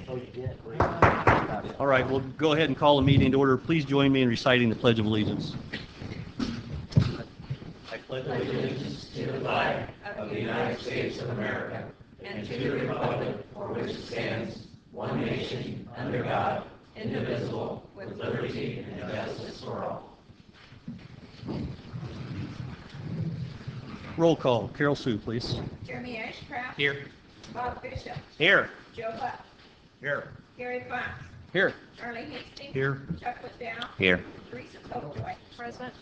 All right, we'll go ahead and call the meeting to order. Please join me in reciting the Pledge of Allegiance. I pledge allegiance to the flag of the United States of America and to the republic for which it stands, one nation, under God, indivisible, with liberty and justice for all. Roll call. Carol Sue, please. Jeremy Ashcraft. Here. Bob Bishop. Here. Joe Buck. Here. Gary Fox. Here. Charlie Hastings. Here. Chuck McDowell. Here. Teresa Popejoy. Present.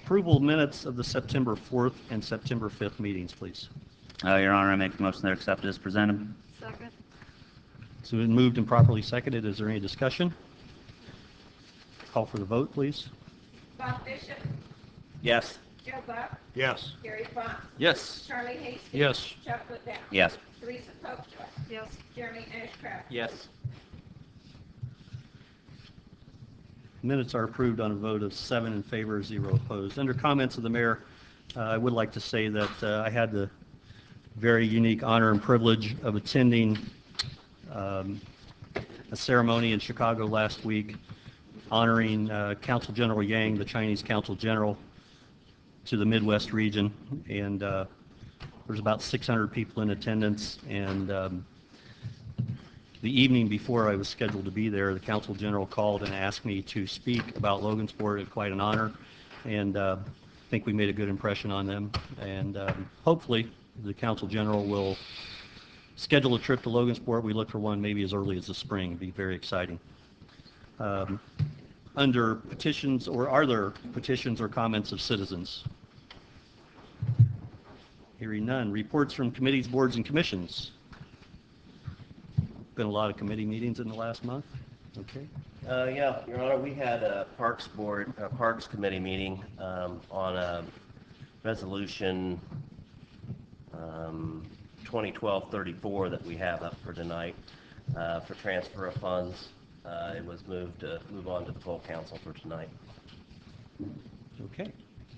Approval of minutes of the September 4th and September 5th meetings, please. Your Honor, I make the motion that accepted as presented. Second. It's been moved and properly seconded. Is there any discussion? Call for the vote, please. Bob Bishop. Yes. Joe Buck. Yes. Gary Fox. Yes. Charlie Hastings. Yes. Chuck McDowell. Yes. Teresa Popejoy. Yes. Jeremy Ashcraft. Yes. Minutes are approved on a vote of 7 in favor, 0 opposed. Under comments of the mayor, I would like to say that I had the very unique honor and privilege of attending a ceremony in Chicago last week honoring Consul General Yang, the Chinese Consul General to the Midwest region, and there's about 600 people in attendance, and the evening before I was scheduled to be there, the Consul General called and asked me to speak about Logansport. It's quite an honor, and I think we made a good impression on them, and hopefully the Consul General will schedule a trip to Logansport. We look for one maybe as early as the spring. It'd be very exciting. Under petitions, or are there petitions or comments of citizens? Hearing none. Reports from committees, boards, and commissions. Been a lot of committee meetings in the last month. Okay. Yeah, Your Honor, we had a Parks Committee meeting on a resolution 2012-34 that we have up for tonight for transfer of funds. It was moved to move on to the full council for tonight. Okay.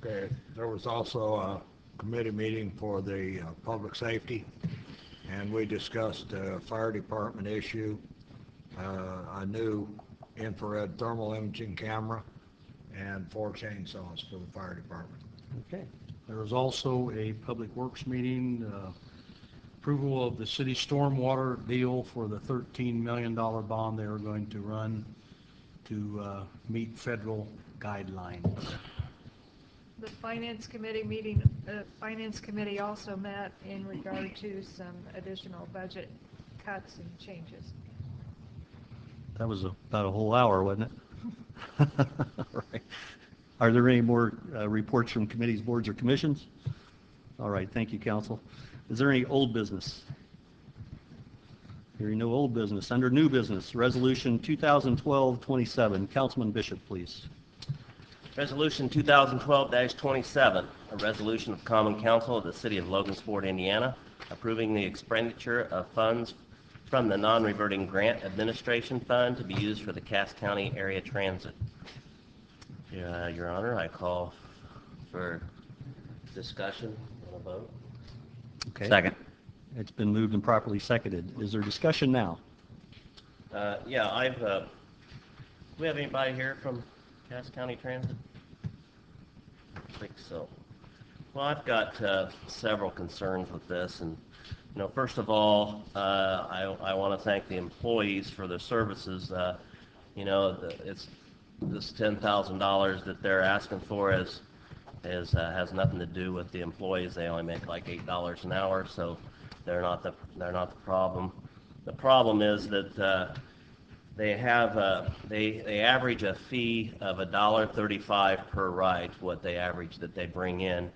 Okay. There was also a committee meeting for the public safety, and we discussed a fire department issue, a new infrared thermal imaging camera, and 4 chainsaws for the fire department. Okay. There was also a public works meeting, approval of the city stormwater deal for the $13 million bond they are going to run to meet federal guidelines. The Finance Committee also met in regard to some additional budget cuts and changes. That was about a whole hour, wasn't it? All right. Are there any more reports from committees, boards, or commissions? All right. Thank you, Council. Is there any old business? Hearing no old business. Under new business, Resolution 2012-27. Councilman Bishop, please. Resolution 2012-27, a resolution of Common Council of the City of Logansport, Indiana, approving the expenditure of funds from the non-reverting grant administration fund to be used for the Cass County area transit. Your Honor, I call for discussion and a vote. Okay. Second. It's been moved and properly seconded. Is there discussion now? Yeah, do we have anybody here from Cass County Transit? I think so. Well, I've got several concerns with this, and first of all, I want to thank the employees for their services. It's this $10,000 that they're asking for has nothing to do with the employees. They only make like $8 an hour, so they're not the problem. The problem is that they average a fee of $1.35 per ride, what they average that they bring in,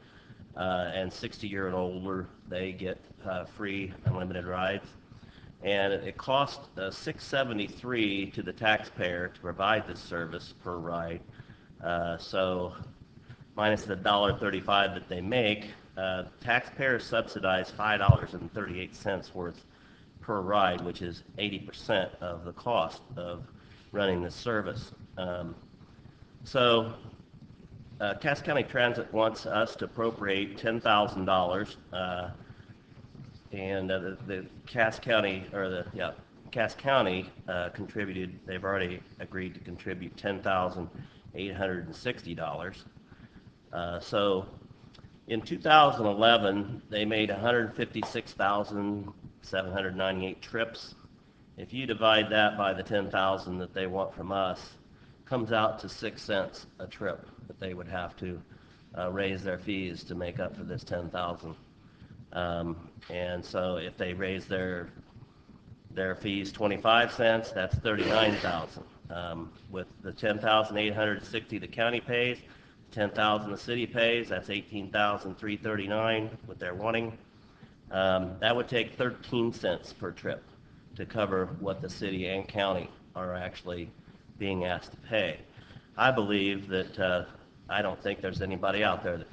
and 60-year and older they get free unlimited rides, and it costs $6.73 to the taxpayer to provide this service per ride. So minus the $1.35 that they make, taxpayers subsidize $5.38 worth per ride, which is 80% of the cost of running this service. Cass County Transit wants us to appropriate $10,000 and the Cass County, Cass County contributed, they've already agreed to contribute $10,860. So in 2011, they made 156,798 trips. If you divide that by the 10,000 that they want from us, comes out to 6 cents a trip that they would have to raise their fees to make up for this 10,000. And so if they raise their fees 25 cents, that's 39,000. With the 10,860 the county pays, 10,000 the city pays, that's 18,339 what they're wanting. That would take 13 cents per trip to cover what the city and county are actually being asked to pay. I believe that I don't think there's anybody out there that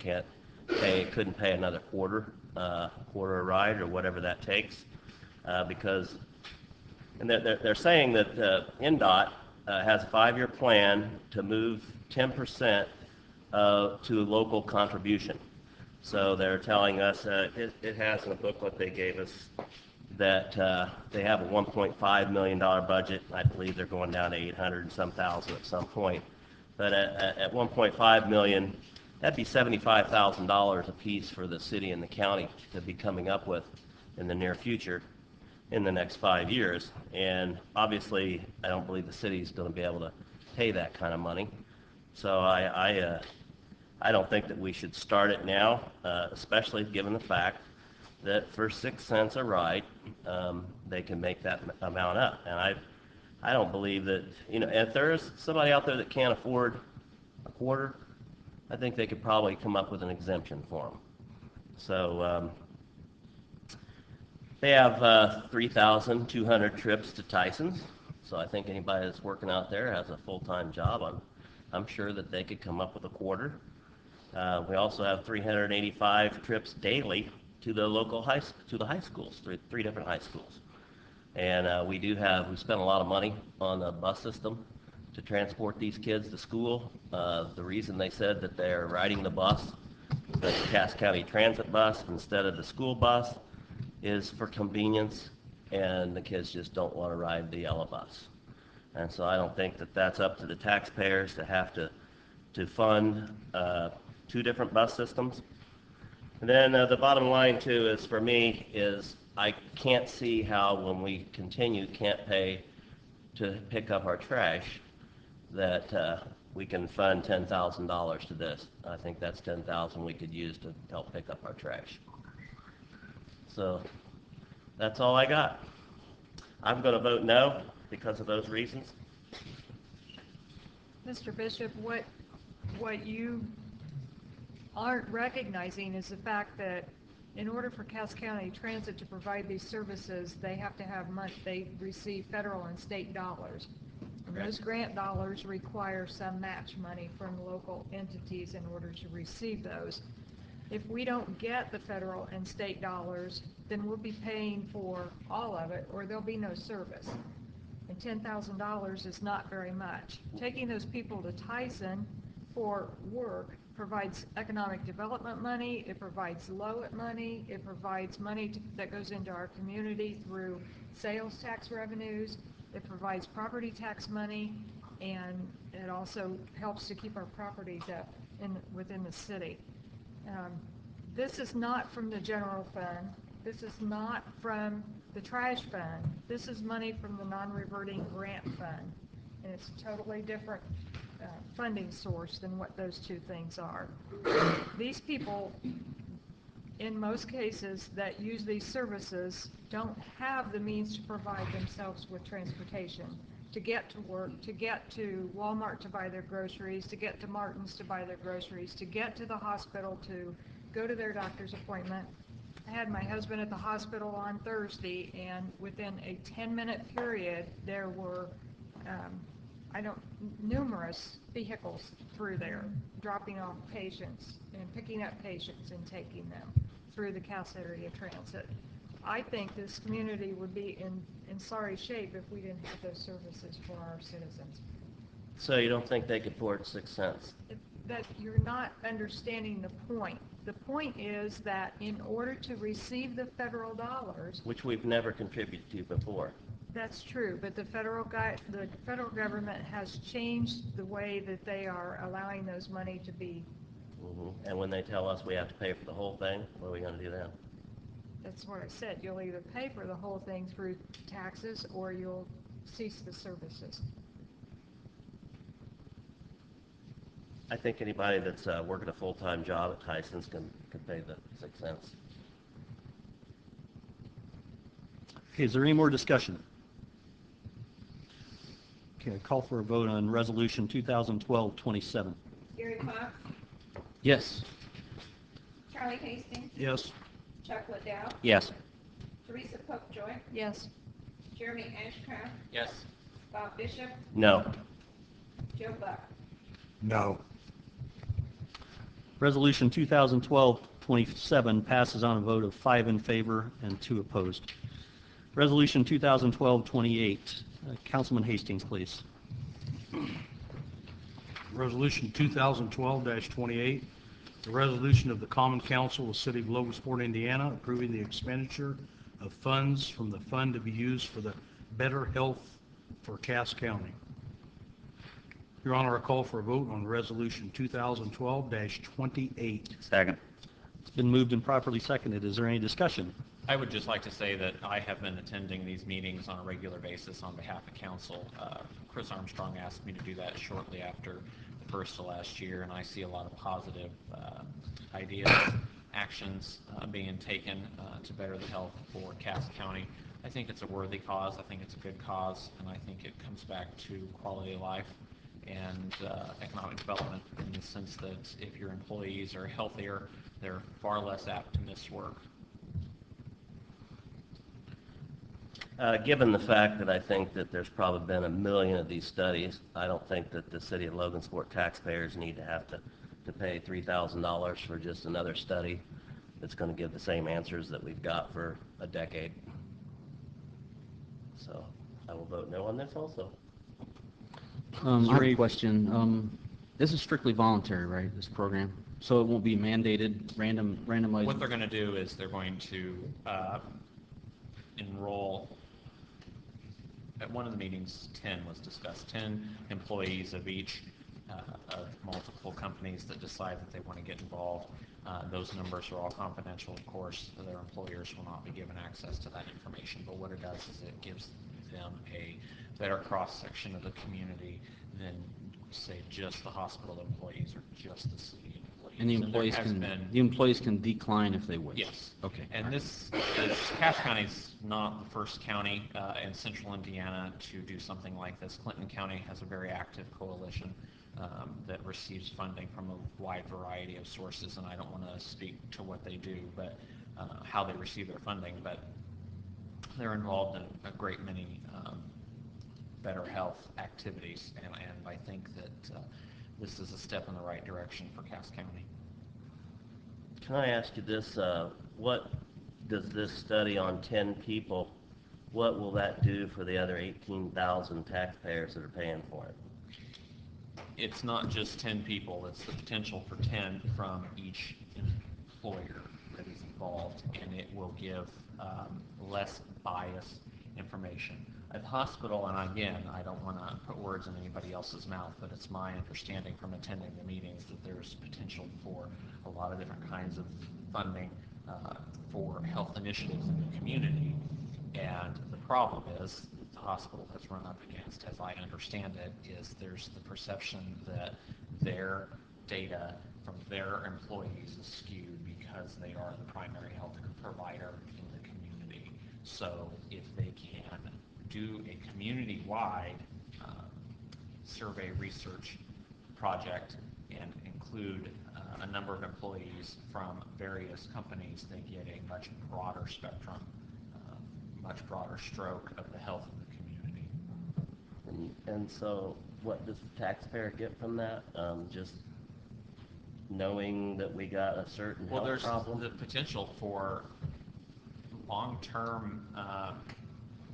couldn't pay another quarter a ride or whatever that takes, because, and they're saying that NDOT has a 5-year plan to move 10% to local contribution. So they're telling us, it has in a booklet they gave us, that they have a $1.5 million budget. I believe they're going down to 800 and some thousand at some point. But at 1.5 million, that'd be $75,000 a piece for the city and the county to be coming up with in the near future, in the next 5 years. And obviously, I don't believe the city's going to be able to pay that kind of money. So I don't think that we should start it now, especially given the fact that for 6 cents a ride, they can make that amount up. And I don't believe that, if there's somebody out there that can't afford a quarter, I think they could probably come up with an exemption for them. So they have 3,200 trips to Tyson's. So I think anybody that's working out there has a full-time job. I'm sure that they could come up with a quarter. We also have 385 trips daily to the local high schools, three different high schools. And we spent a lot of money on the bus system to transport these kids to school. The reason they said that they're riding the bus, the Cass County Transit bus instead of the school bus, is for convenience, and the kids just don't want to ride the yellow bus. And so I don't think that that's up to the taxpayers to have to fund 2 different bus systems. And then the bottom line too is, for me, is I can't see how, when we can't pay to pick up our trash, that we can fund $10,000 to this. I think that's $10,000 we could use to help pick up our trash. So that's all I got. I'm going to vote no because of those reasons. Mr. Bishop, what you aren't recognizing is the fact that in order for Cass County Transit to provide these services, they have to have money. They receive federal and state dollars. And those grant dollars require some match money from local entities in order to receive those. If we don't get the federal and state dollars, then we'll be paying for all of it, or there'll be no service. And $10,000 is not very much. Taking those people to Tyson for work provides economic development money, it provides LOIT money, it provides money that goes into our community through sales tax revenues, it provides property tax money, and it also helps to keep our properties up within the city. This is not from the general fund. This is not from the trash fund. This is money from the non-reverting grant fund, and it's a totally different funding source than what those 2 things are. These people, in most cases, that use these services don't have the means to provide themselves with transportation to get to work, to get to Walmart to buy their groceries, to get to Martin's to buy their groceries, to get to the hospital to go to their doctor's appointment. I had my husband at the hospital on Thursday, and within a 10-minute period, there were numerous vehicles through there, dropping off patients and picking up patients and taking them through the Cass Area Transit. I think this community would be in sorry shape if we didn't have those services for our citizens. So you don't think they could afford 6 cents? that you're not understanding the point. The point is that in order to receive the federal dollars, which we've never contributed to before. that's true, but the federal government has changed the way that they are allowing those money to be. And when they tell us we have to pay for the whole thing, what are we going to do then? That's what I said. You'll either pay for the whole thing through taxes or you'll cease the services. I think anybody that's working a full-time job at Tyson's can pay the 6 cents. Okay, is there any more discussion? Okay, I call for a vote on Resolution 2012-27. Gary Fox, Yes. Charlie Hastings, Yes. Chuck Liddell, Yes. Teresa Popejoy, Yes. Jeremy Ashcraft, Yes. Bob Bishop, No. Joe Buck. No. Resolution 2012-27 passes on a vote of 5 in favor and 2 opposed. Resolution 2012-28. Councilman Hastings, please. Resolution 2012-28, the resolution of the Common Council of the City of Logansport, Indiana, approving the expenditure of funds from the fund to be used for the better health for Cass County. Your Honor, I call for a vote on Resolution 2012-28. Second. It's been moved and properly seconded. Is there any discussion? I would just like to say that I have been attending these meetings on a regular basis on behalf of council. Chris Armstrong asked me to do that shortly after the first of last year, and I see a lot of positive ideas, actions being taken to better the health for Cass County. I think it's a worthy cause. I think it's a good cause, and I think it comes back to quality of life and economic development in the sense that if your employees are healthier, they're far less apt to miss work. Given the fact that I think that there's probably been 1 million of these studies, I don't think that the city of Logansport taxpayers need to have to pay $3,000 for just another study that's going to give the same answers that we've got for a decade. So I will vote no on this also. I have a question. This is strictly voluntary, right, this program? So it won't be mandated, randomized? What they're going to do is they're going to enroll, at one of the meetings, 10 was discussed, 10 employees of each of multiple companies that decide that they want to get involved. Those numbers are all confidential, of course. Their employers will not be given access to that information, but what it does is it gives them a better cross-section of the community than, say, just the hospital employees or just the city employees. And the employees can decline if they wish? Yes. Okay. And Cass County's not the first county in central Indiana to do something like this. Clinton County has a very active coalition that receives funding from a wide variety of sources, and I don't want to speak to what they do, but how they receive their funding, but they're involved in a great many better health activities, and I think that this is a step in the right direction for Cass County. Can I ask you this? What does this study on 10 people, what will that do for the other 18,000 taxpayers that are paying for it? It's not just 10 people, it's the potential for 10 from each employer that is involved, and it will give less biased information. At the hospital, and again, I don't want to put words in anybody else's mouth, but it's my understanding from attending the meetings that there's potential for a lot of different kinds of funding for health initiatives in the community. And the problem is the hospital has run up against, as I understand it, is there's the perception that their data from their employees is skewed because they are the primary health provider in the community. So if they can do a community-wide survey research project and include a number of employees from various companies, they get a much broader spectrum, much broader stroke of the health of the community. And so what does the taxpayer get from that? Just knowing that we got a certain health problem? There's the potential for long-term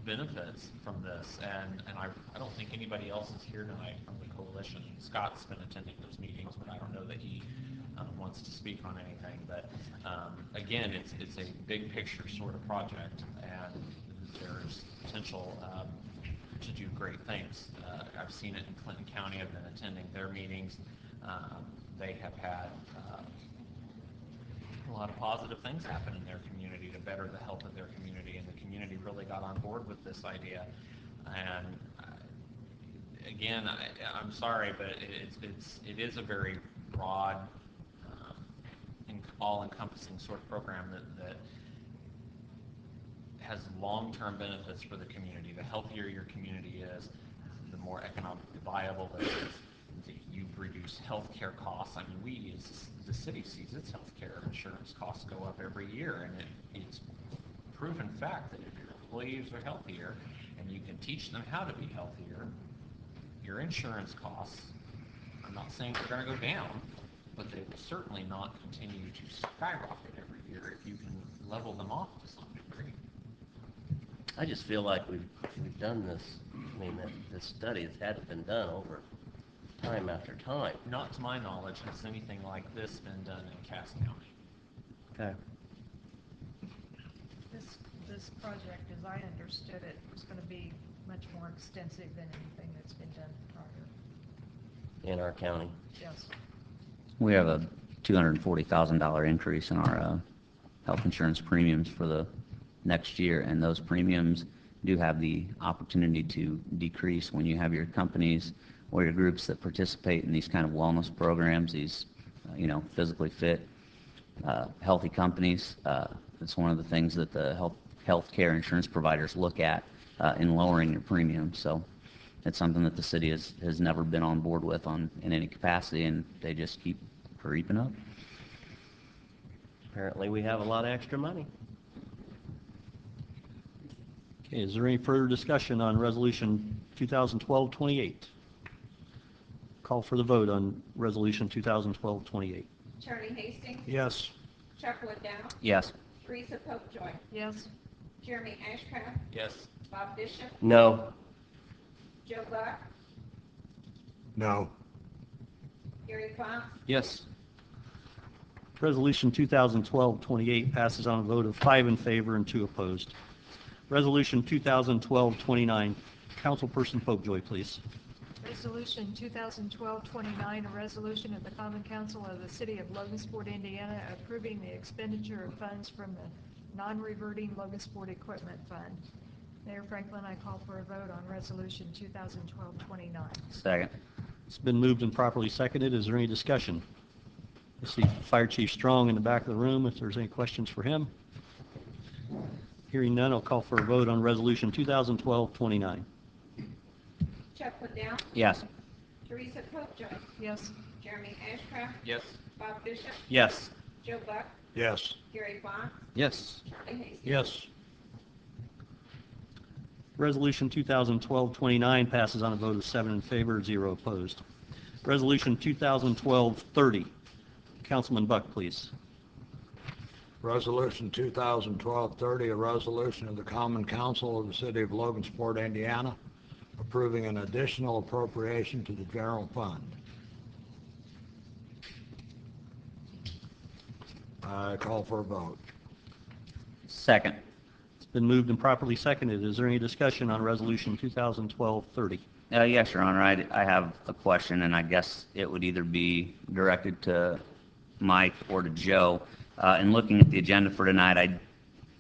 benefits from this, and I don't think anybody else is here tonight from the Coalition. Scott's been attending those meetings, but I don't know that he wants to speak on anything. But again, it's a big picture sort of project, and there's potential to do great things. I've seen it in Clinton County. I've been attending their meetings. They have had a lot of positive things happen in their community to better the health of their community, and the community really got on board with this idea. And again, I'm sorry, but it is a very broad, all-encompassing sort of program that has long-term benefits for the community. The healthier your community is, the more economically viable it is. You reduce healthcare costs. I mean, the city sees its healthcare insurance costs go up every year, and it's proven fact that if your employees are healthier and you can teach them how to be healthier, your insurance costs, I'm not saying they're going to go down, but they will certainly not continue to skyrocket every year if you can level them off to some degree. I just feel like we've done this. I mean, this study has been done over time after time. Not to my knowledge has anything like this been done in Cass County. Okay. This project, as I understood it, was going to be much more extensive than anything that's been done prior. In our county. Yes. We have a $240,000 increase in our health insurance premiums for the next year, and those premiums do have the opportunity to decrease when you have your companies or your groups that participate in these kind of wellness programs, these physically fit, healthy companies. It's one of the things that the healthcare insurance providers look at in lowering your premium. So it's something that the city has never been on board with in any capacity, and they just keep creeping up. Apparently we have a lot of extra money. Okay, is there any further discussion on Resolution 2012-28? Call for the vote on Resolution 2012-28. Charlie Hastings, Yes. Chuck Liddell, Yes. Teresa Popejoy, Yes. Jeremy Ashcraft, Yes. Bob Bishop, No. Joe Buck, No. Gary Fox, Yes. Resolution 2012-28 passes on a vote of 5 in favor and 2 opposed. Resolution 2012-29. Councilperson Popejoy, please. Resolution 2012-29, a resolution of the Common Council of the City of Logansport, Indiana, approving the expenditure of funds from the non-reverting Logansport Equipment Fund. Mayor Franklin, I call for a vote on Resolution 2012-29. Second. It's been moved and properly seconded. Is there any discussion? I see Fire Chief Strong in the back of the room, if there's any questions for him. Hearing none, I'll call for a vote on Resolution 2012-29. Chuck Liddell, Yes. Teresa Popejoy, Yes. Jeremy Ashcraft, Yes. Bob Bishop, Yes. Joe Buck, Yes. Gary Fox, Yes. Charlie Hastings. Yes. Resolution 2012-29 passes on a vote of 7 in favor, 0 opposed. Resolution 2012-30. Councilman Buck, please. Resolution 2012-30, a resolution of the Common Council of the City of Logansport, Indiana, approving an additional appropriation to the general fund. I call for a vote. Second. It's been moved and properly seconded. Is there any discussion on Resolution 2012-30? Yes, Your Honor. I have a question, and I guess it would either be directed to Mike or to Joe. In looking at the agenda for tonight,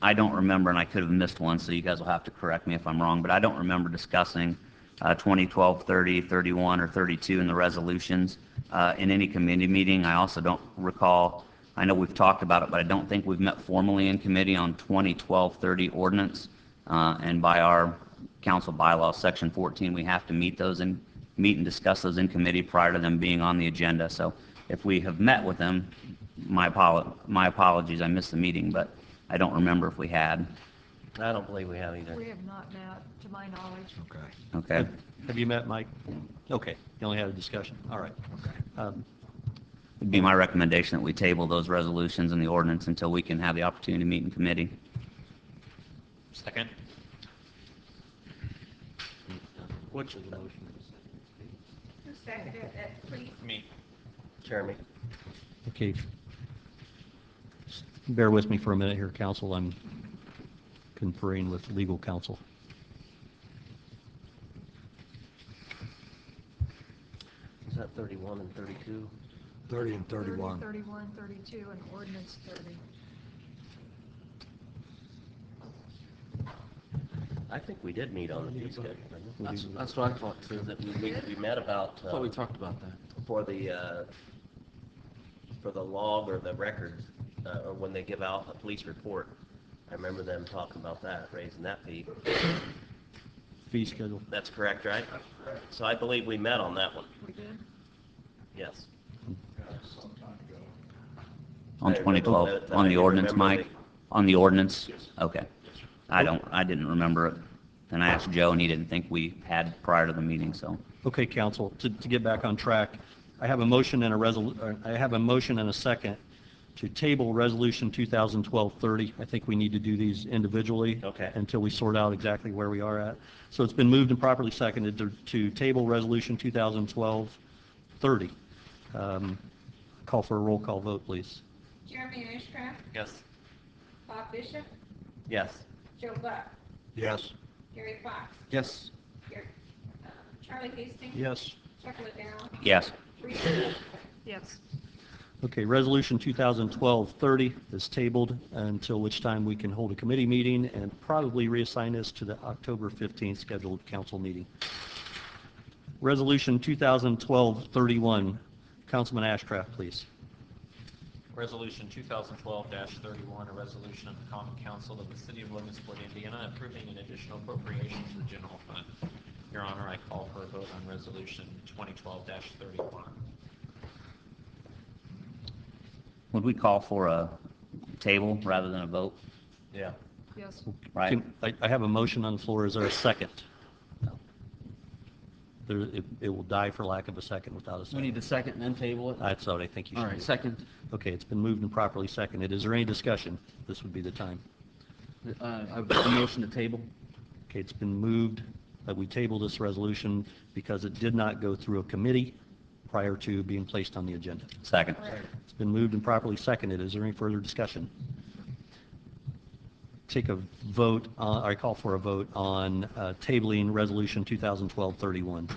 I don't remember, and I could have missed one, so you guys will have to correct me if I'm wrong, but I don't remember discussing 2012, 30, 31, or 32 in the resolutions in any committee meeting. I also don't recall, I know we've talked about it, but I don't think we've met formally in committee on 2012-30 ordinance, and by our council bylaws, section 14, we have to meet and discuss those in committee prior to them being on the agenda. So if we have met with them, my apologies, I missed the meeting, but I don't remember if we had. I don't believe we have either. We have not met, to my knowledge. Okay. Okay. Have you met, Mike? Okay. You only had a discussion. All right. It'd be my recommendation that we table those resolutions and the ordinance until we can have the opportunity to meet in committee. Second. Which of the motions? Who seconded that, please? Me. Jeremy. Okay. Bear with me for a minute here, counsel. I'm conferring with legal counsel. Is that 31 and 32? 30 and 31. 31, 32, and ordinance 30. I think we did meet on the fee schedule, didn't we? That's what I thought too. That we met about, I thought we talked about that. for the log or the record, or when they give out a police report. I remember them talking about that, raising that fee. Fee schedule. That's correct, right? So I believe we met on that one. We did? Yes. On I remember 2012, that- on I the ordinance, remember Mike? On the ordinance? Okay. I didn't remember it. And I asked Joe, and he didn't think we had prior to the meeting, so. Okay, counsel, to get back on track, I have a motion and a second to table Resolution 2012-30. I think we need to do these individually. Okay. Until we sort out exactly where we are at. So it's been moved and properly seconded to table Resolution 2012-30. Call for a roll call vote, please. Jeremy Ashcraft, Yes. Bob Bishop, Yes. Joe Buck, Yes. Gary Fox, Yes. Charlie Hastings. Yes. Chuck Liddell, Yes. Teresa Hudson. Yes. Okay, Resolution 2012-30 is tabled until which time we can hold a committee meeting and probably reassign this to the October 15th scheduled council meeting. Resolution 2012-31, Councilman Ashcraft, please. Resolution 2012-31, a resolution of the Common Council of the City of Logansport, Indiana, approving an additional appropriation to the general fund. Your Honor, I call for a vote on Resolution 2012-31. Would we call for a table rather than a vote? Yeah. Yes. Right? I have a motion on the floor. Is there a second? It will die for lack of a second without a We second. need the second and then table it? That's what I think you should All do. right, second. Okay, it's been moved and properly seconded. Is there any discussion? This would be the time. I have a motion to table. Okay, it's been moved that we table this resolution because it did not go through a committee prior to being placed on the agenda. Second. It's been moved and properly seconded. Is there any further discussion? Take a vote, I call for a vote on tabling Resolution 2012-31.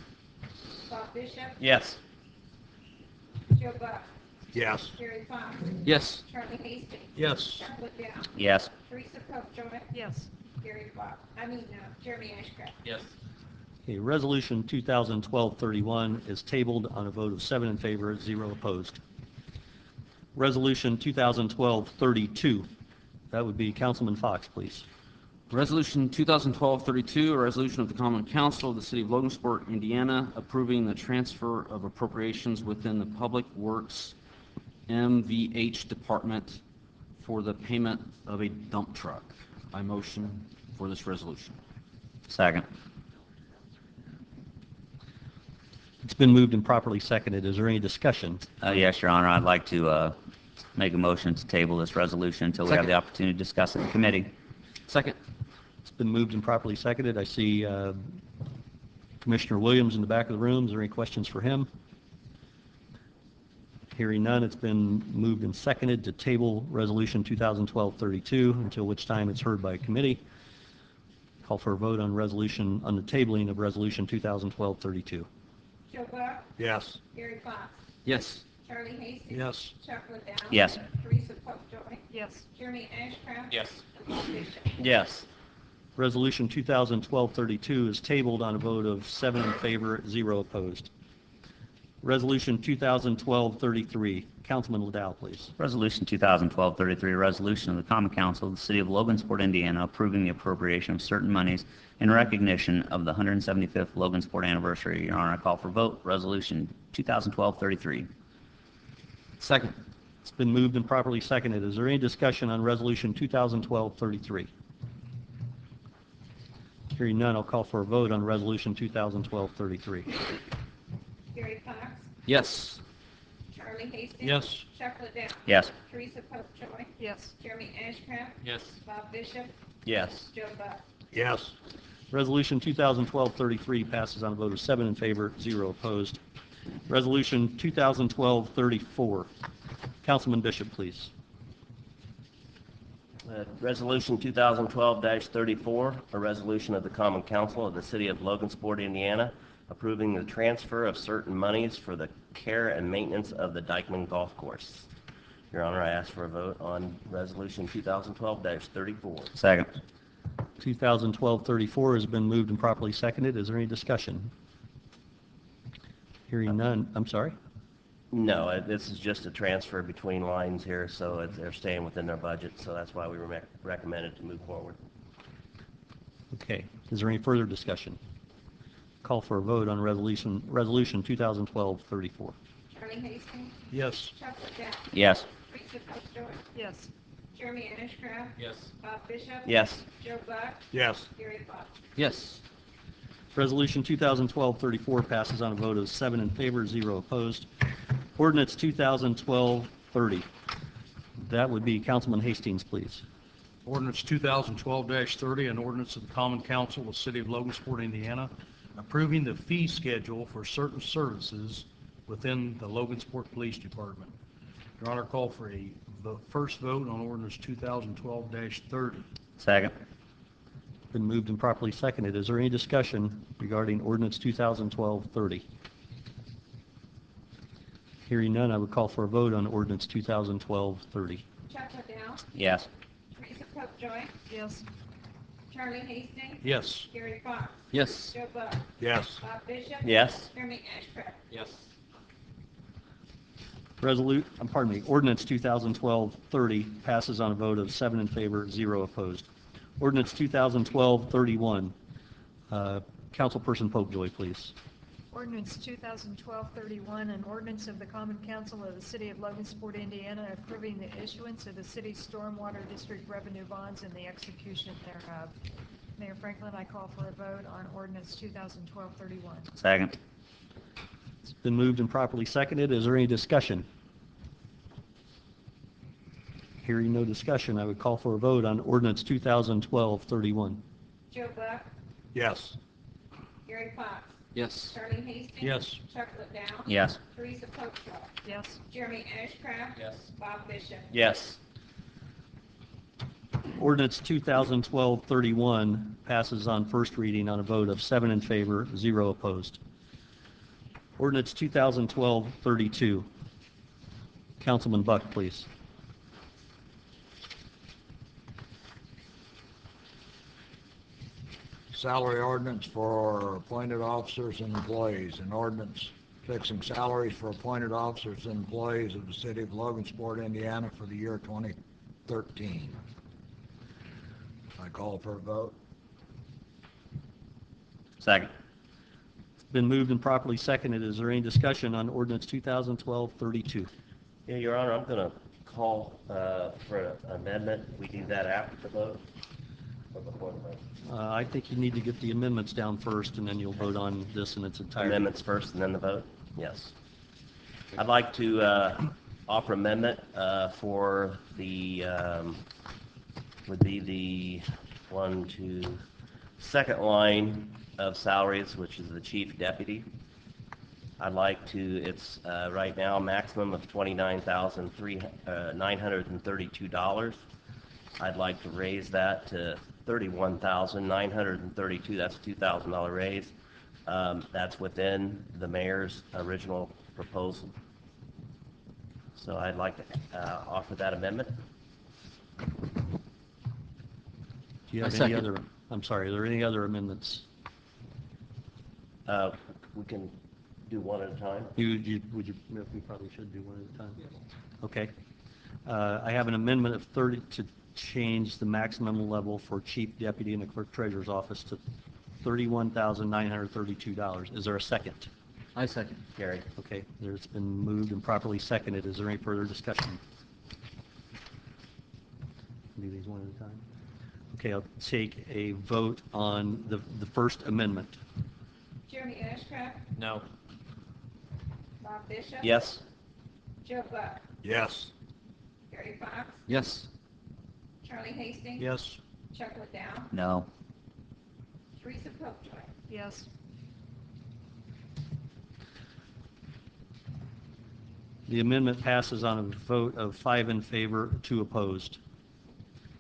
Bob Bishop, Yes. Joe Buck, Yes. Gary Fox, Yes. Charlie Hastings. Yes. Chuck Liddell, Yes. Teresa Popejoy, Yes. Gary Fox, Jeremy Ashcraft. Yes. Okay, Resolution 2012-31 is tabled on a vote of 7 in favor, 0 opposed. Resolution 2012-32, that would be Councilman Fox, please. Resolution 2012-32, a resolution of the Common Council of the City of Logansport, Indiana, approving the transfer of appropriations within the Public Works MVH Department for the payment of a dump truck. I motion for this resolution. Second. It's been moved and properly seconded. Is there any discussion? Yes, Your Honor, I'd like to make a motion to table this resolution until we have Second. the opportunity to discuss it in committee. Second. It's been moved and properly seconded. I see Commissioner Williams in the back of the room. Is there any questions for him? Hearing none, it's been moved and seconded to table Resolution 2012-32 until which time it's heard by committee. Call for a vote on the tabling of Resolution 2012-32. Joe Buck, Yes. Gary Fox, Yes. Charlie Hastings. Yes. Chuck Liddell. Yes. Teresa Popejoy, Yes. Jeremy Ashcraft. Yes. Bob Bishop. Yes. Resolution 2012-32 is tabled on a vote of 7 in favor, 0 opposed. Resolution 2012-33. Councilman Liddell, please. Resolution 2012-33, a resolution of the Common Council of the City of Logansport, Indiana, approving the appropriation of certain monies in recognition of the 175th Logansport anniversary. Your Honor, I call for vote. Resolution 2012-33. Second. It's been moved and properly seconded. Is there any discussion on Resolution 2012-33? Hearing none, I'll call for a vote on Resolution 2012-33. Gary Fox, Yes. Charlie Hastings. Yes. Chuck Liddell. Yes. Teresa Popejoy, Yes. Jeremy Ashcraft. Yes. Bob Bishop, Yes. Joe Buck. Yes. Resolution 2012-33 passes on a vote of 7 in favor, 0 opposed. Resolution 2012-34. Councilman Bishop, please. Resolution 2012-34, a resolution of the Common Council of the City of Logansport, Indiana, approving the transfer of certain monies for the care and maintenance of the Dykeman Golf Course. Your Honor, I ask for a vote on Resolution 2012-34. Second. 2012-34 has been moved and properly seconded. Is there any discussion? Hearing none. I'm sorry? No, this is just a transfer between lines here, so they're staying within their budget, so that's why we recommended to move forward. Okay. Is there any further discussion? Call for a vote on Resolution 2012-34. Charlie Hastings, Yes. Chuck Liddell, Yes. Teresa Post-Joy, Yes. Jeremy Ashcraft, Yes. Bob Bishop, Yes. Joe Buck, Yes. Gary Fox. Yes. Resolution 2012-34 passes on a vote of 7 in favor, 0 opposed. Ordinance 2012-30. That would be Councilman Hastings, please. Ordinance 2012-30, an ordinance of the Common Council of the City of Logansport, Indiana, approving the fee schedule for certain services within the Logansport Police Department. Your Honor, call for a first vote on ordinance 2012-30. Second. Been moved and properly seconded. Is there any discussion regarding ordinance 2012-30? Hearing none, I would call for a vote on ordinance 2012-30. Chuck Liddell, Yes. Teresa Post-Joy, Yes. Charlie Hastings, Yes. Gary Fox, Yes. Joe Buck, Yes. Bob Bishop, Yes. Jeremy Ashcraft. Yes. Ordinance 2012-30 passes on a vote of 7 in favor, 0 opposed. Ordinance 2012-31. Councilperson Popejoy, please. Ordinance 2012-31, an ordinance of the Common Council of the City of Logansport, Indiana, approving the issuance of the city's stormwater district revenue bonds and the execution thereof. Mayor Franklin, I call for a vote on ordinance 2012-31. Second. It's been moved and properly seconded. Is there any discussion? Hearing no discussion, I would call for a vote on ordinance 2012-31. Joe Buck, Yes. Gary Fox, Yes. Charlie Hastings, Yes. Chuck Liddell, Yes. Teresa Post-Joy, Yes. Jeremy Ashcraft, Yes. Bob Bishop. Yes. Ordinance 2012-31 passes on first reading on a vote of 7 in favor, 0 opposed. Ordinance 2012-32. Councilman Buck, please. Salary ordinance for appointed officers and employees. An ordinance fixing salaries for appointed officers and employees of the City of Logansport, Indiana for the year 2013. I call for a vote. Second. It's been moved and properly seconded. Is there any discussion on ordinance 2012-32? Yeah, Your Honor, I'm going to call for an amendment. We do that after the vote or before the vote? I think you need to get the amendments down first, and then you'll vote on this in its entirety. Amendments first and then the vote? Yes. I'd like to offer amendment for the, would be the second line of salaries, which is the chief deputy. I'd like to, it's right now maximum of $29,932. I'd like to raise that to $31,932. That's a $2,000 raise. That's within the mayor's original proposal. So I'd like to offer that amendment. Do you have I any second. other, I'm sorry, are there any other amendments? We can do one at a time. We probably should do one at a time. Okay. I have an amendment of 30 to change the maximum level for chief deputy in the clerk treasurer's office to $31,932. Is there a second? I second. Gary. Okay, it's been moved and properly seconded. Is there any further discussion? Do these one at a time? Okay, I'll take a vote on the first amendment. Jeremy Ashcraft, No. Bob Bishop. Yes? Joe Buck, Yes. Gary Fox, Yes. Charlie Hastings. Yes. Chuck Liddell, No. Teresa Post-Joy, Yes. The amendment passes on a vote of 5 in favor, 2 opposed.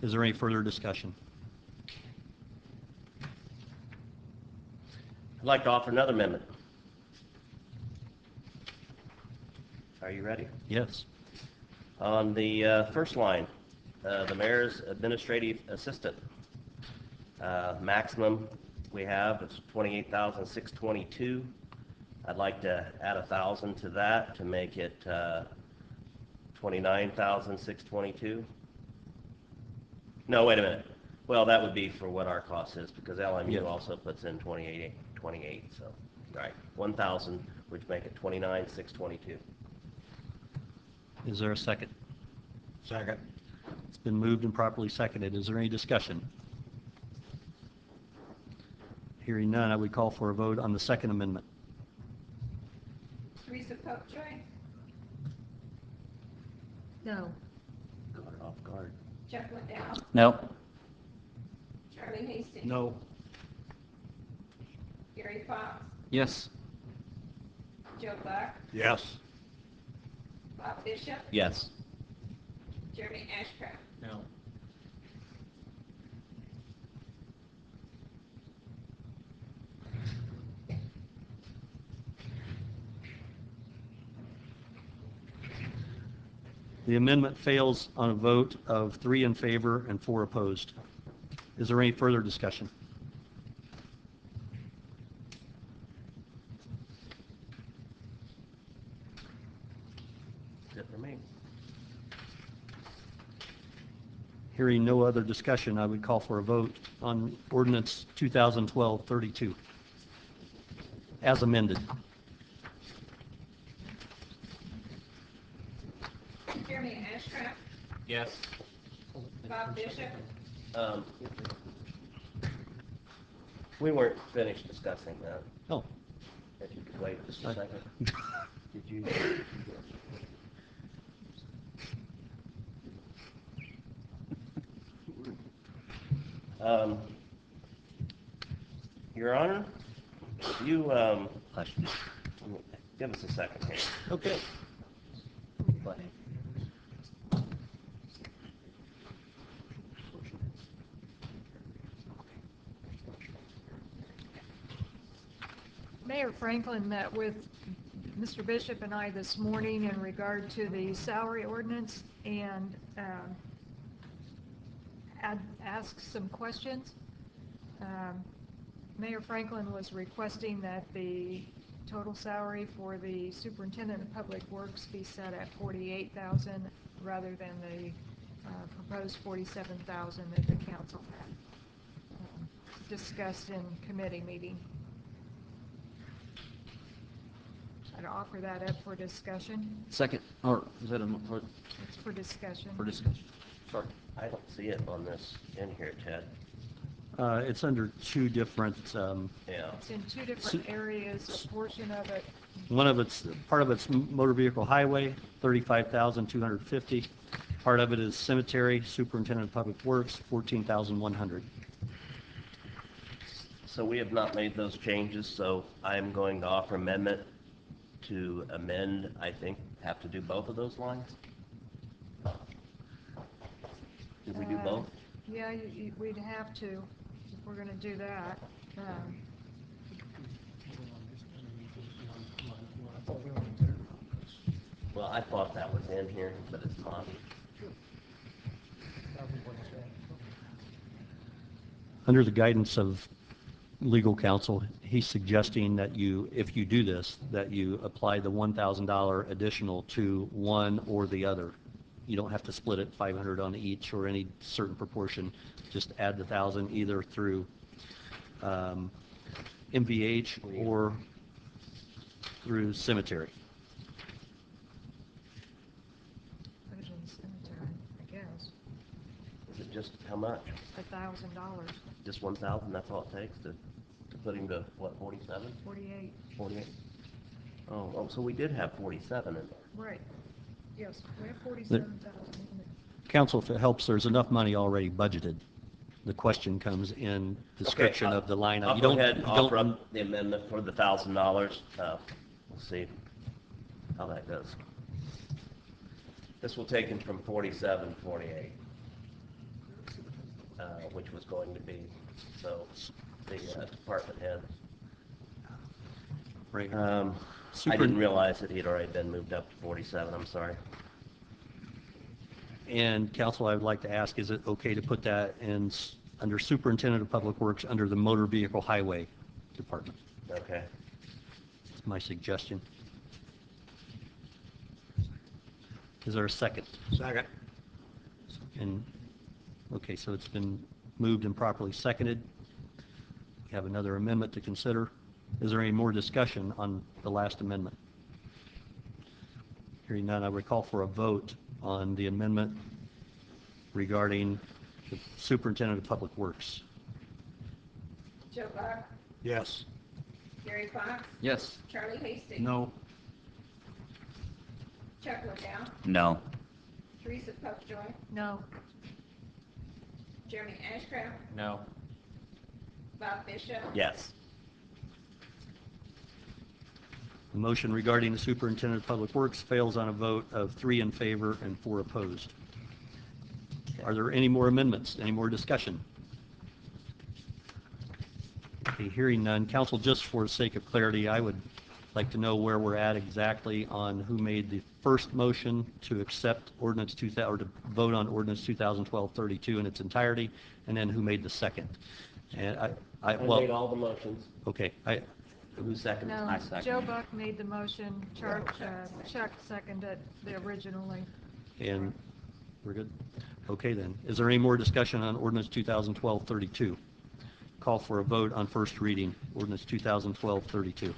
Is there any further discussion? I'd like to offer another amendment. Are you ready? Yes. On the first line, the mayor's administrative assistant, maximum we have is $28,622. I'd like to add 1,000 to that to make it $29,622. No, wait a minute. Well, that would be for what our cost is, because LMU Yeah. also puts in 28, so, right, 1,000, which make it 29,622. Is there a second? Second. It's been moved and properly seconded. Is there any discussion? Hearing none, I would call for a vote on the second amendment. Teresa Popejoy, No. Caught her off guard. Jeff Liddell, No. Charlie Hastings. No. Gary Fox, Yes. Joe Buck, Yes. Bob Bishop, Yes. Jeremy Ashcraft. No. The amendment fails on a vote of 3 in favor and 4 opposed. Is there any further discussion? That's it for me. Hearing no other discussion, I would call for a vote on ordinance 2012-32 as amended. Jeremy Ashcraft, Yes. Bob Bishop, Um, We weren't finished discussing that. Oh, If you could wait just a second. Did you? Your Honor, you, Question. give us a second here. okay. Mayor Franklin met with Mr. Bishop and I this morning in regard to the salary ordinance and asked some questions. Mayor Franklin was requesting that the total salary for the superintendent of public works be set at $48,000 rather than the proposed $47,000 that the council had discussed in committee meeting. I'd offer that up for discussion. Second, or is that It's for discussion. for discussion? Sorry. I don't see it on this in here, Ted. It's under 2 different, Yeah. It's in 2 different areas, a portion of it. part of it's motor vehicle highway, 35,250. Part of it is cemetery, superintendent of public works, 14,100. So we have not made those changes, so I'm going to offer amendment to amend, I think, have to do both of those lines? Did we do both? Yeah, we'd have to, if we're gonna do that. Well, I thought that was in here, but it's not. Under the guidance of legal counsel, he's suggesting that you, if you do this, that you apply the $1,000 additional to one or the other. You don't have to split it 500 on each or any certain proportion. Just add the 1,000 either through MVH or through cemetery. Put it in the cemetery, I guess, Is it just how much? $1,000, Just 1,000, that's all it takes to put him to, what, 47? 48, 48? Oh, so we did have 47 in there. right. Yes, we have 47,000 in it. Counsel, if it helps, there's enough money already budgeted. The question comes in description of the line. I'll You go don't- ahead and you don't- offer up the amendment for the $1,000. We'll see how that goes. This will take him from 47 to 48, which was going to be, so, the department head. Right. I didn't realize that he'd already been moved up to 47, I'm sorry. And council, I would like to ask, is it okay to put that in under Superintendent of Public Works under the Motor Vehicle Highway Department? Okay. That's my suggestion. Is there a second? Second. And, okay, so it's been moved and properly seconded. We have another amendment to consider. Is there any more discussion on the last amendment? Hearing none, I would call for a vote on the amendment regarding the Superintendent of Public Works. Joe Buck, Yes. Gary Fox, Yes. Charlie Hastings. No. Chuck Liddell, No. Teresa Popejoy, No. Jeremy Ashcraft, No. Bob Bishop, Yes. The motion regarding the Superintendent of Public Works fails on a vote of 3 in favor and 4 opposed. Are there any more amendments? Any more discussion? Okay, hearing none. Council, just for the sake of clarity, I would like to know where we're at exactly on who made the first motion to accept ordinance 2000, or to vote on ordinance 2012-32 in its entirety, and then who made the second. And I well, made all the motions. okay, Who seconded? No. I second. Joe Buck made the motion, Chuck seconded the originally. and we're good? Okay then. Is there any more discussion on ordinance 2012-32? Call for a vote on first reading, ordinance 2012-32.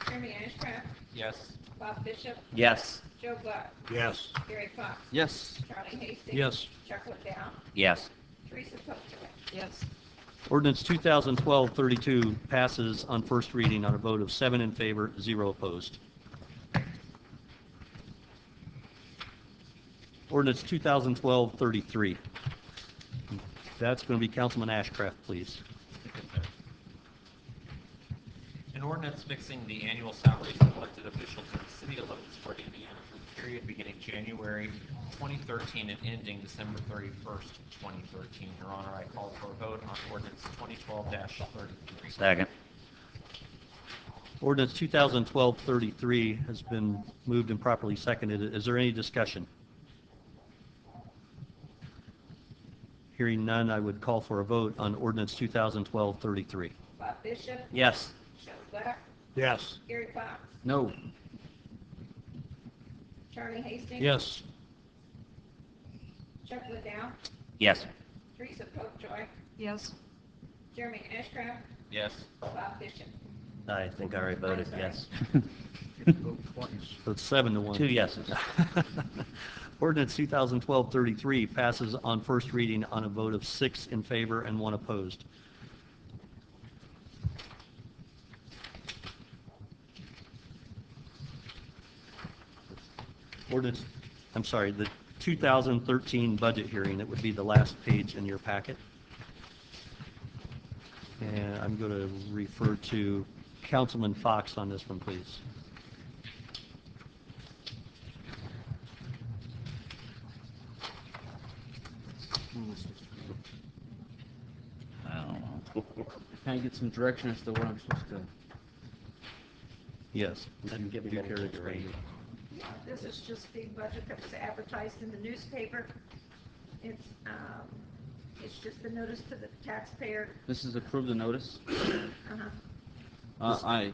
Jeremy Ashcraft, Yes. Bob Bishop, Yes. Joe Buck, Yes. Gary Fox, Yes. Charlie Hastings. Yes. Chuck Liddell, Yes. Teresa Popejoy. Yes. Ordinance 2012-32 passes on first reading on a vote of 7 in favor, 0 opposed. Ordinance 2012-33. That's going to be Councilman Ashcraft, please. An ordinance fixing the annual salaries of elected officials in the city of Logansport, Indiana for the period beginning January 2013 and ending December 31st, 2013. Your Honor, I call for a vote on ordinance 2012-33. Second. Ordinance 2012-33 has been moved and properly seconded. Is there any discussion? Hearing none, I would call for a vote on ordinance 2012-33. Bob Bishop, Yes. Joe Buck, Yes. Gary Fox, No. Charlie Hastings. Yes. Chuck Liddell, Yes. Teresa Popejoy, Yes. Jeremy Ashcraft, Yes. Bob Bishop. I think I already voted I'm sorry. yes. Vote twice. So it's 7 to 1. 2 yeses. Ordinance 2012-33 passes on first reading on a vote of 6 in favor and 1 opposed. Ordinance, I'm sorry, the 2013 budget hearing, that would be the last page in your packet. And I'm going to refer to Councilman Fox on this one, please. I don't know. Can I get some direction as to what I'm supposed to? Yes. Didn't give him You any care to to read. explain? This is just the budget that was advertised in the newspaper. It's just the notice to the taxpayer. This is approve the notice? Uh-huh. I,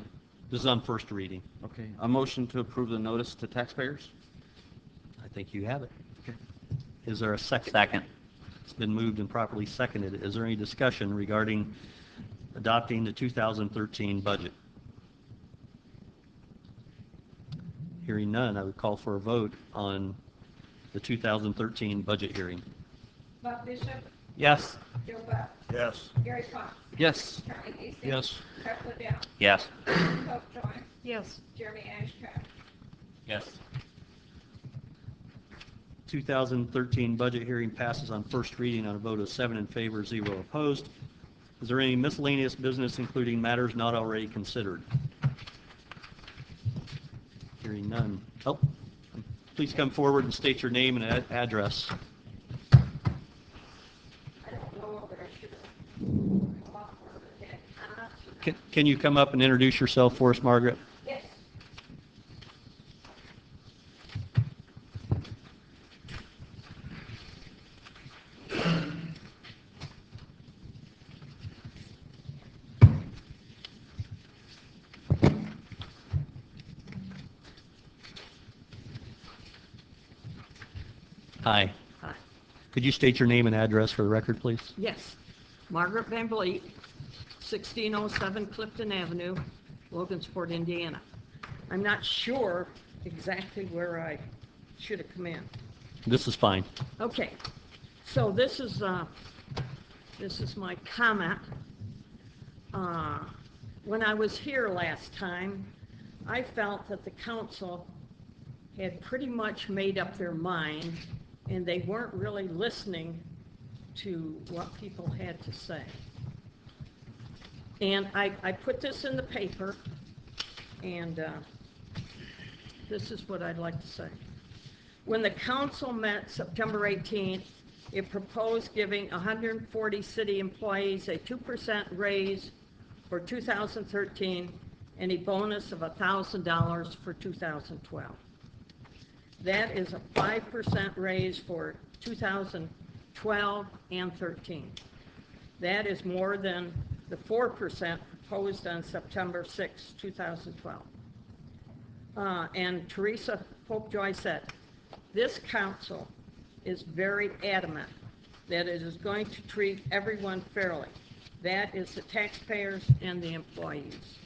This is on first reading. okay, a motion to approve the notice to taxpayers? I think you have it. Okay. Is there a second? Second. It's been moved and properly seconded. Is there any discussion regarding adopting the 2013 budget? Hearing none, I would call for a vote on the 2013 budget hearing. Bob Bishop, Yes. Joe Buck, Yes. Gary Fox, Yes. Charlie Hastings. Yes. Chuck Liddell, Yes. Teresa Popejoy, Yes. Jeremy Ashcraft. Yes. 2013 budget hearing passes on first reading on a vote of 7 in favor, 0 opposed. Is there any miscellaneous business, including matters not already considered? Hearing none. Oh, Please come forward and state your name and address. I don't know whether I should have come up with it. Can you come up and introduce yourself for us, Margaret? Yes. Hi. Hi. Could you state your name and address for the record, please? Yes, Margaret Van Vliet, 1607 Clifton Avenue, Logansport, Indiana. I'm not sure exactly where I should have come in. This is fine. Okay, so this is my comment. When I was here last time, I felt that the council had pretty much made up their mind, and they weren't really listening to what people had to say. And I put this in the paper, and this is what I'd like to say. When the council met September 18th, it proposed giving 140 city employees a 2% raise for 2013 and a bonus of $1,000 for 2012. That is a 5% raise for 2012 and 13. That is more than the 4% proposed on September 6, 2012. And Teresa Popejoy said, this council is very adamant that it is going to treat everyone fairly. That is the taxpayers and the employees.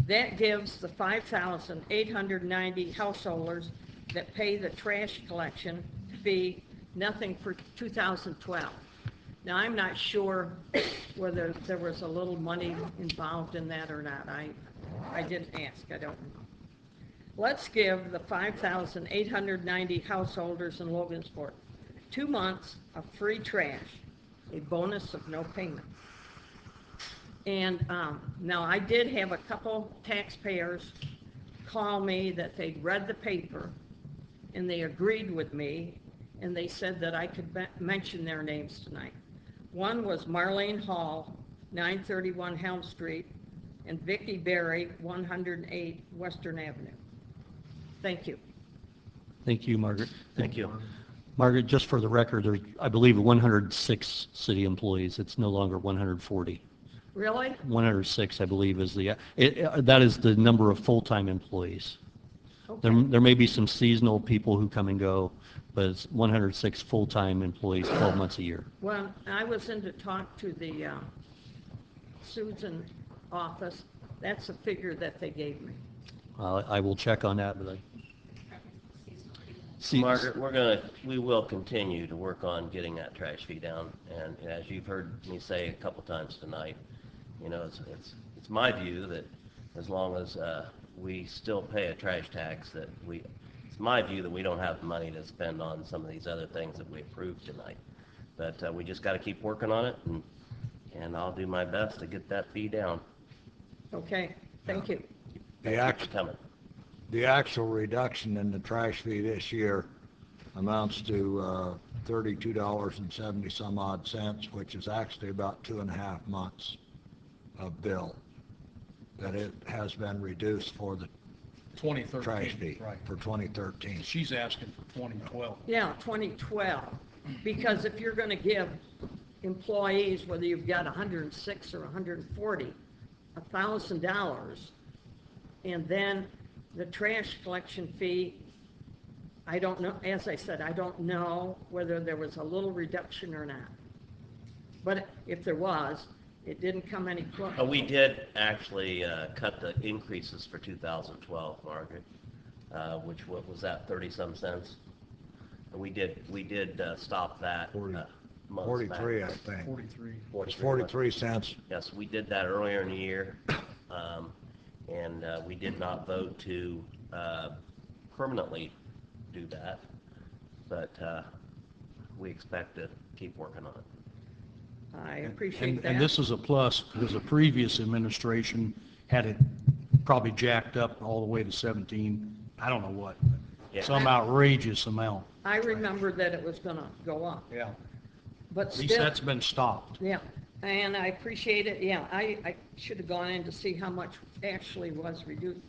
That gives the 5,890 householders that pay the trash collection fee nothing for 2012. Now, I'm not sure whether there was a little money involved in that or not. I didn't ask. I don't know. Let's give the 5,890 householders in Logansport 2 months of free trash, a bonus of no payment. And now I did have a couple taxpayers call me that they'd read the paper and they agreed with me, and they said that I could mention their names tonight. One was Marlene Hall, 931 Helm Street, and Vicki Berry, 108 Western Avenue. Thank you. Thank you, Margaret. Thank you. Margaret, just for the record, there's, I believe, 106 city employees. It's no longer 140. Really? 106, I believe, is that is the number of full-time employees. Okay. There may be some seasonal people who come and go, but it's 106 full-time employees, 12 months a year. Well, I was in to talk to the Susan office. That's a figure that they gave me. I will check on that, but Margaret, we will continue to work on getting that trash fee down, and as you've heard me say a couple times tonight, you know, it's my view that as long as we still pay a trash tax, it's my view that we don't have the money to spend on some of these other things that we approved tonight. But we just got to keep working on it, and I'll do my best to get that fee down. Okay, thank you. The actual reduction in the trash fee this year amounts to $32.70 some odd cents, which is actually about 2.5 months of bill that it has been reduced for the 2013. trash fee Right. for 2013. She's asking for 2012. Yeah, 2012, because if you're going to give employees, whether you've got 106 or 140, $1,000, and then the trash collection fee, I don't know, as I said, I don't know whether there was a little reduction or not. But if there was, it didn't come any closer. We did actually cut the increases for 2012, Margaret, which what was that, 30-some cents? We did stop that. 43, I think. 43. It's 43 cents. Yes, we did that earlier in the year, and we did not vote to permanently do that, but we expect to keep working on it. I appreciate that. And this is a plus because the previous administration had it probably jacked up all the way to 17. I don't know what. Yeah. some outrageous amount. I remember that it was gonna go up, Yeah. but At least still, that's been stopped. yeah, and I appreciate it, yeah, I should have gone in to see how much actually was reduced.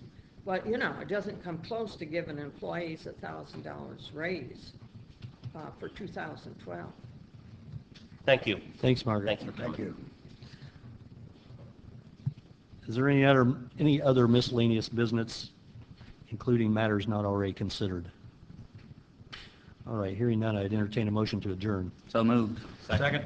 But, you know, it doesn't come close to giving employees $1,000 raise, for 2012. Thank you. Thanks, Margaret. Thanks for coming. Thank you. Is there any other miscellaneous business, including matters not already considered? All right, hearing none, I'd entertain a motion to adjourn. So moved. Second.